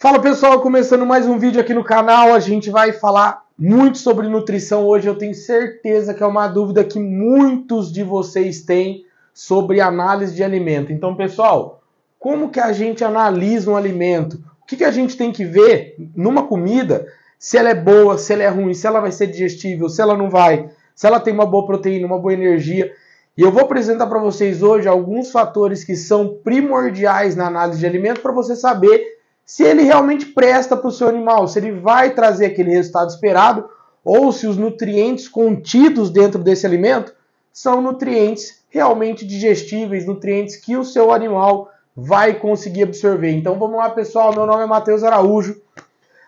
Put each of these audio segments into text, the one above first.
Fala pessoal, começando mais um vídeo aqui no canal, a gente vai falar muito sobre nutrição hoje. Eu tenho certeza que é uma dúvida que muitos de vocês têm sobre análise de alimento. Então pessoal, como que a gente analisa um alimento? O que a gente tem que ver numa comida? Se ela é boa, se ela é ruim, se ela vai ser digestível, se ela não vai, se ela tem uma boa proteína, uma boa energia. E eu vou apresentar para vocês hoje alguns fatores que são primordiais na análise de alimento para você saber se ele realmente presta para o seu animal, se ele vai trazer aquele resultado esperado ou se os nutrientes contidos dentro desse alimento são nutrientes realmente digestíveis, nutrientes que o seu animal vai conseguir absorver. Então vamos lá pessoal, meu nome é Matheus Araújo.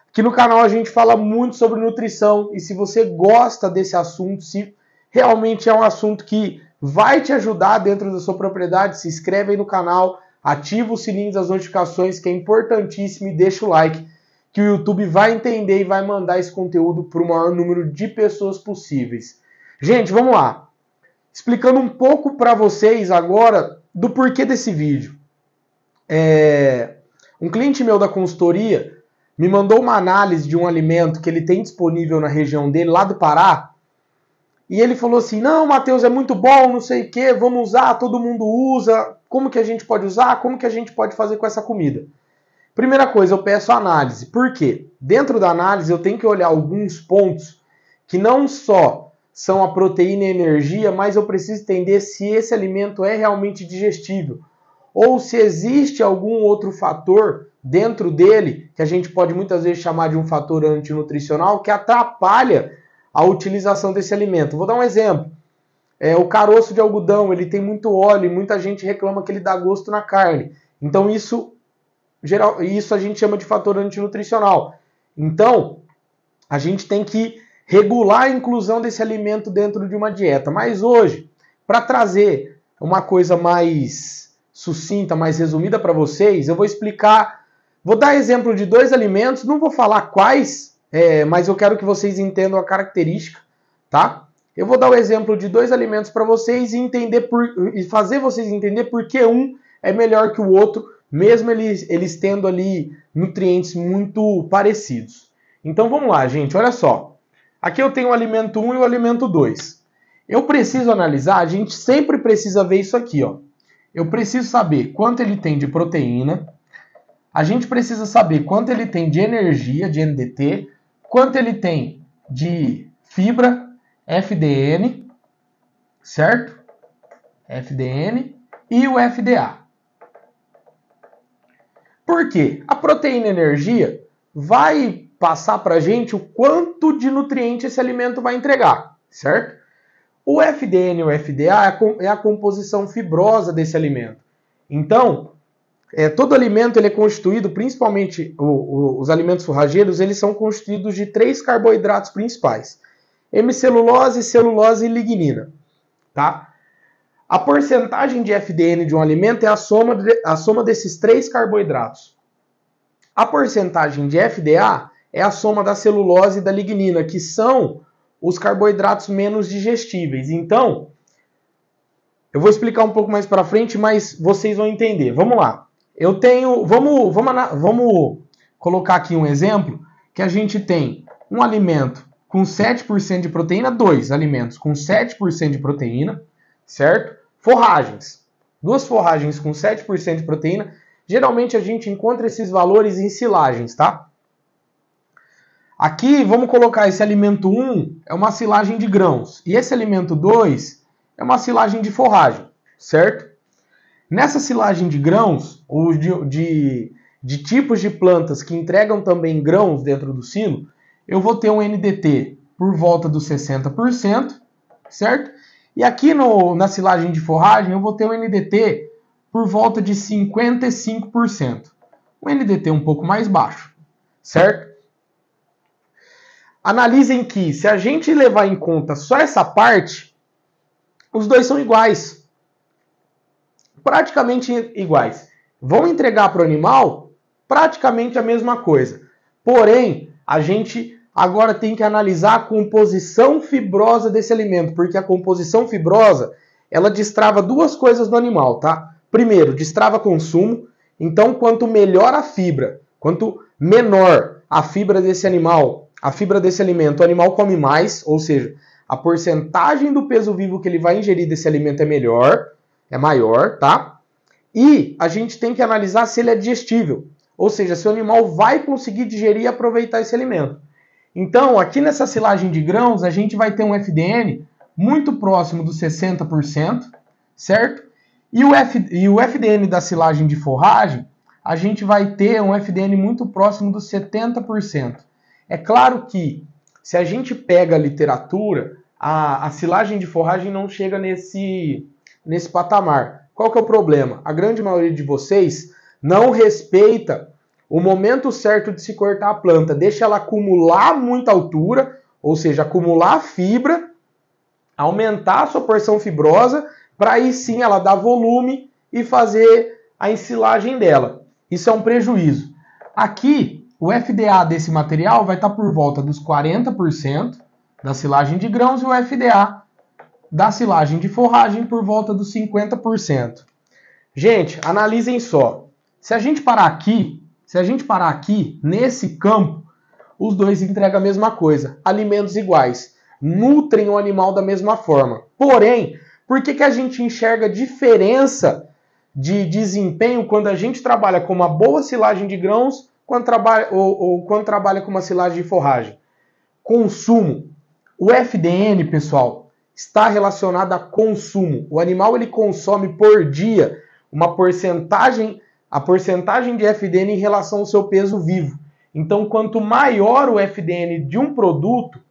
Aqui no canal a gente fala muito sobre nutrição e se você gosta desse assunto, se realmente é um assunto que vai te ajudar dentro da sua propriedade, se inscreve aí no canal, ativa o sininho das notificações que é importantíssimo e deixa o like que o YouTube vai entender e vai mandar esse conteúdo para o maior número de pessoas possíveis. Gente, vamos lá. Explicando um pouco para vocês agora do porquê desse vídeo. Um cliente meu da consultoria me mandou uma análise de um alimento que ele tem disponível na região dele, lá do Pará, e ele falou assim, não, Matheus, é muito bom, não sei o que, vamos usar, todo mundo usa, como que a gente pode usar, como que a gente pode fazer com essa comida? Primeira coisa, eu peço análise. Por quê? Dentro da análise eu tenho que olhar alguns pontos que não só são a proteína e a energia, mas eu preciso entender se esse alimento é realmente digestível, ou se existe algum outro fator dentro dele, que a gente pode muitas vezes chamar de um fator antinutricional, que atrapalha a utilização desse alimento. Vou dar um exemplo. O caroço de algodão, ele tem muito óleo e muita gente reclama que ele dá gosto na carne. Então isso a gente chama de fator antinutricional. Então, a gente tem que regular a inclusão desse alimento dentro de uma dieta. Mas hoje, para trazer uma coisa mais sucinta, mais resumida para vocês, eu vou explicar, vou dar exemplo de dois alimentos, não vou falar quais, mas eu quero que vocês entendam a característica, tá? Eu vou dar o exemplo de dois alimentos para vocês e fazer vocês entender por que um é melhor que o outro, mesmo eles tendo ali nutrientes muito parecidos. Então vamos lá, gente, olha só. Aqui eu tenho o alimento 1 e o alimento 2. Eu preciso analisar, a gente sempre precisa ver isso aqui, ó. Eu preciso saber quanto ele tem de proteína, a gente precisa saber quanto ele tem de energia, de NDT, quanto ele tem de fibra, FDN, certo? FDN e o FDA. Por quê? A proteína e energia vai passar para a gente o quanto de nutriente esse alimento vai entregar, certo? O FDN e o FDA é a composição fibrosa desse alimento. Então, todo alimento ele é constituído, principalmente os alimentos forrageiros, eles são constituídos de 3 carboidratos principais. Hemicelulose, celulose e lignina. Tá? A porcentagem de FDN de um alimento é a soma desses 3 carboidratos. A porcentagem de FDA é a soma da celulose e da lignina, que são os carboidratos menos digestíveis. Então, eu vou explicar um pouco mais para frente, mas vocês vão entender. Vamos lá. Vamos colocar aqui um exemplo que a gente tem um alimento com 7% de proteína, 2 alimentos com 7% de proteína, certo? Forragens. 2 forragens com 7% de proteína. Geralmente a gente encontra esses valores em silagens, tá? Aqui, vamos colocar esse alimento 1 é uma silagem de grãos. E esse alimento 2 é uma silagem de forragem, certo? Nessa silagem de grãos, ou de tipos de plantas que entregam também grãos dentro do silo, eu vou ter um NDT por volta dos 60%, certo? E aqui na silagem de forragem eu vou ter um NDT por volta de 55%. Um NDT um pouco mais baixo, certo? Analisem que, se a gente levar em conta só essa parte, os dois são iguais. Praticamente iguais. Vão entregar para o animal praticamente a mesma coisa. Porém, a gente agora tem que analisar a composição fibrosa desse alimento, porque a composição fibrosa, ela destrava 2 coisas no animal, tá? Primeiro, destrava consumo. Então, quanto melhor a fibra, Quanto menor a fibra desse animal, a fibra desse alimento, o animal come mais, ou seja, a porcentagem do peso vivo que ele vai ingerir desse alimento é maior, tá? E a gente tem que analisar se ele é digestível, ou seja, se o animal vai conseguir digerir e aproveitar esse alimento. Então, aqui nessa silagem de grãos, a gente vai ter um FDN muito próximo dos 60%, certo? E o FDN da silagem de forragem, a gente vai ter um FDN muito próximo dos 70%. É claro que, se a gente pega a literatura, a silagem de forragem não chega nesse patamar. Qual que é o problema? A grande maioria de vocês não respeita o momento certo de se cortar a planta. Deixa ela acumular muita altura, ou seja, acumular fibra, aumentar a sua porção fibrosa, para aí sim ela dar volume e fazer a ensilagem dela. Isso é um prejuízo. Aqui, o FDA desse material vai estar por volta dos 40% da silagem de grãos e o FDA da silagem de forragem por volta dos 50%. Gente, analisem só. Se a gente parar aqui, nesse campo, os dois entregam a mesma coisa, alimentos iguais, nutrem o animal da mesma forma. Porém, por que a gente enxerga diferença de desempenho quando a gente trabalha com uma boa silagem de grãos quando trabalha com uma silagem de forragem? Consumo. O FDN, pessoal, está relacionado a consumo. O animal ele consome por dia a porcentagem de FDN em relação ao seu peso vivo. Então, quanto maior o FDN de um produto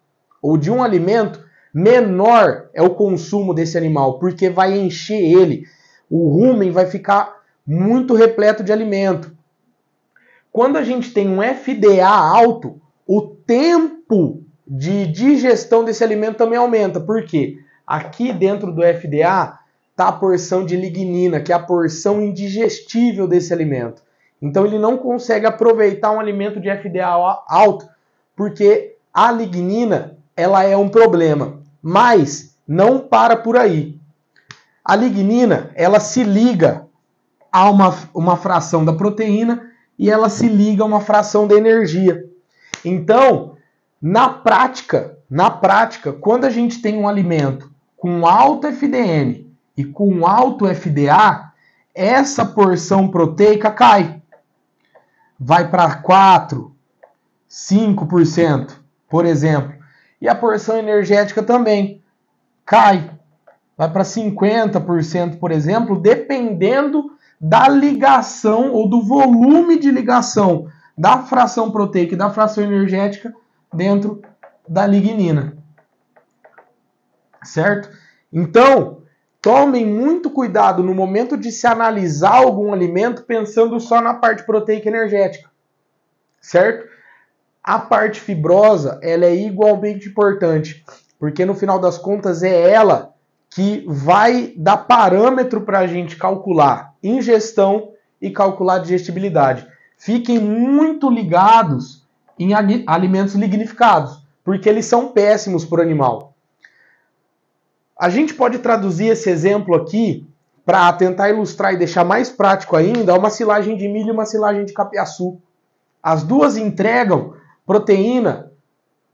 ou de um alimento, menor é o consumo desse animal, porque vai encher ele. O rumen vai ficar muito repleto de alimento. Quando a gente tem um FDA alto, o tempo de digestão desse alimento também aumenta. Por quê? Aqui dentro do FDA está a porção de lignina, que é a porção indigestível desse alimento. Então ele não consegue aproveitar um alimento de FDA alto, porque a lignina ela é um problema. Mas não para por aí. A lignina ela se liga a uma fração da proteína e ela se liga a uma fração da energia. Então, na prática, quando a gente tem um alimento com alto FDN e com alto FDA, essa porção proteica cai. Vai para 4%, 5%, por exemplo. E a porção energética também cai. Vai para 50%, por exemplo, dependendo da ligação ou do volume de ligação da fração proteica e da fração energética dentro da lignina. Certo? Então, tomem muito cuidado no momento de se analisar algum alimento pensando só na parte proteica e energética. Certo? A parte fibrosa, ela é igualmente importante, porque no final das contas é ela que vai dar parâmetro para a gente calcular ingestão e calcular digestibilidade. Fiquem muito ligados em alimentos lignificados, porque eles são péssimos para o animal. A gente pode traduzir esse exemplo aqui para tentar ilustrar e deixar mais prático ainda, uma silagem de milho e uma silagem de capiaçu. As duas entregam proteína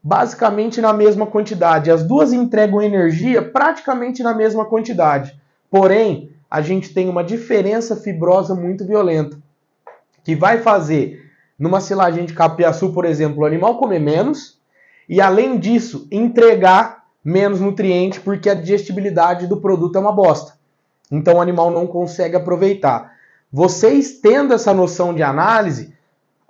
basicamente na mesma quantidade. As duas entregam energia praticamente na mesma quantidade. Porém, a gente tem uma diferença fibrosa muito violenta, que vai fazer, numa silagem de capiaçu, por exemplo, o animal comer menos e, além disso, entregar menos nutriente, porque a digestibilidade do produto é uma bosta. Então, o animal não consegue aproveitar. Vocês tendo essa noção de análise,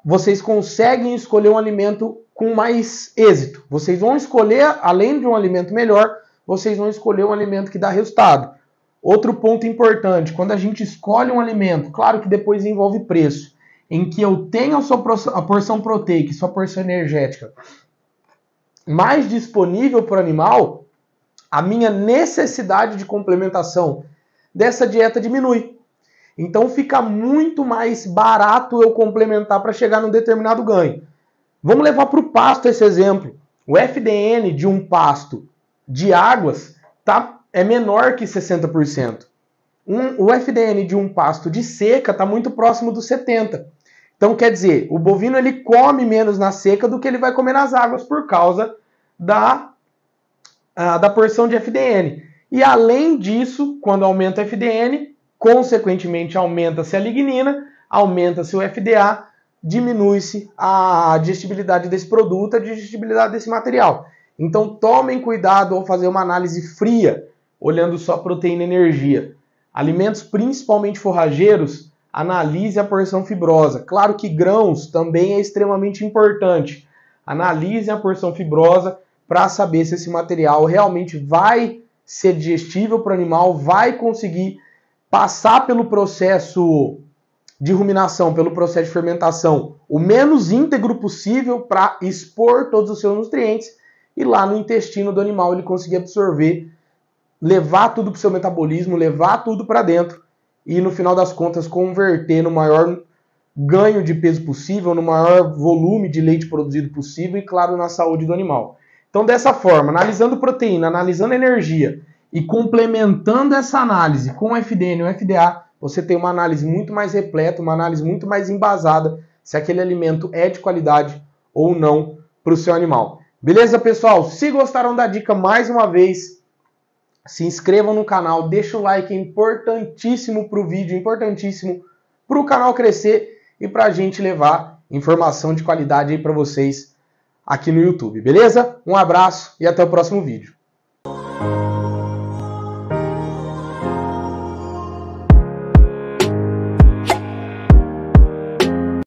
vocês conseguem escolher um alimento com mais êxito. Vocês vão escolher, além de um alimento melhor, vocês vão escolher um alimento que dá resultado. Outro ponto importante, quando a gente escolhe um alimento, claro que depois envolve preço, em que eu tenho a porção proteica e sua porção energética mais disponível para o animal, a minha necessidade de complementação dessa dieta diminui. Então fica muito mais barato eu complementar para chegar num determinado ganho. Vamos levar para o pasto esse exemplo. O FDN de um pasto de águas é menor que 60%. O FDN de um pasto de seca está muito próximo dos 70%. Então, quer dizer, o bovino ele come menos na seca do que ele vai comer nas águas por causa da porção de FDN. E além disso, quando aumenta o FDN, consequentemente aumenta-se a lignina, aumenta-se o FDA, diminui-se a digestibilidade desse produto, a digestibilidade desse material. Então tomem cuidado ao fazer uma análise fria, olhando só proteína e energia. Alimentos principalmente forrageiros, analise a porção fibrosa. Claro que grãos também é extremamente importante. Analise a porção fibrosa para saber se esse material realmente vai ser digestível para o animal, vai conseguir passar pelo processo de ruminação, pelo processo de fermentação, o menos íntegro possível para expor todos os seus nutrientes e lá no intestino do animal ele conseguir absorver, levar tudo para o seu metabolismo, levar tudo para dentro e no final das contas converter no maior ganho de peso possível, no maior volume de leite produzido possível e, claro, na saúde do animal. Então, dessa forma, analisando proteína, analisando energia e complementando essa análise com o FDN e o FDA, você tem uma análise muito mais repleta, uma análise muito mais embasada se aquele alimento é de qualidade ou não para o seu animal. Beleza, pessoal? Se gostaram da dica, mais uma vez, se inscrevam no canal, deixa o like, é importantíssimo para o vídeo, importantíssimo para o canal crescer e para a gente levar informação de qualidade aí para vocês aqui no YouTube, beleza? Um abraço e até o próximo vídeo.